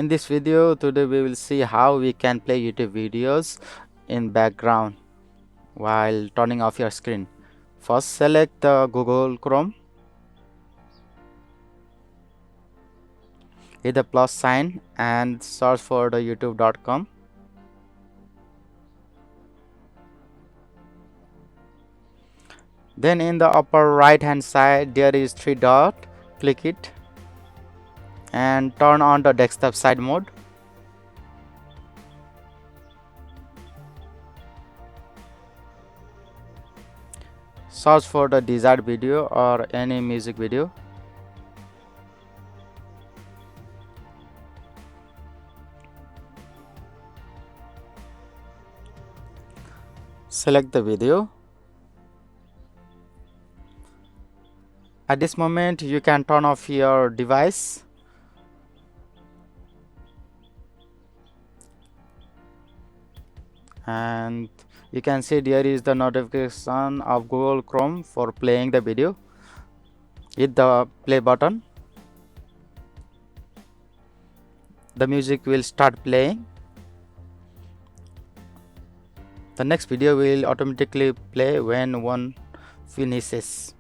In this video today we will see how we can play YouTube videos in background while turning off your screen. First select the Google Chrome, hit the plus sign and search for the youtube.com. Then in the upper right hand side there is 3 dot, click it and turn on the desktop side mode. Search for the desired video or any music video. Select the video. At this moment you can turn off your device. And you can see there is the notification of Google Chrome for playing the video. Hit the play button. The music will start playing. The next video will automatically play when one finishes.